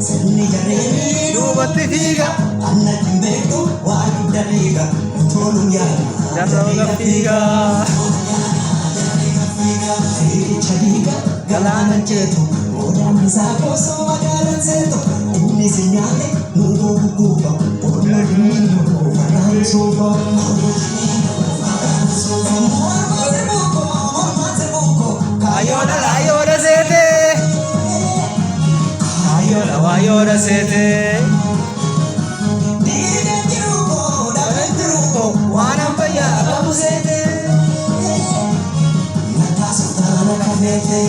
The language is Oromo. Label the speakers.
Speaker 1: Seni jareni
Speaker 2: duubatti fiiga
Speaker 1: anna timbeku waan dariga tolum ya
Speaker 2: jarroota fiiga
Speaker 1: chadiga galana jetu odan sako so magalan seto inni sinyale nugo kuba odan nugo faran soba
Speaker 2: ayona la ayona sete ayona wa ayona sete
Speaker 1: dire tiruko da
Speaker 2: truco wana paya abu sete
Speaker 1: nata sotana kafete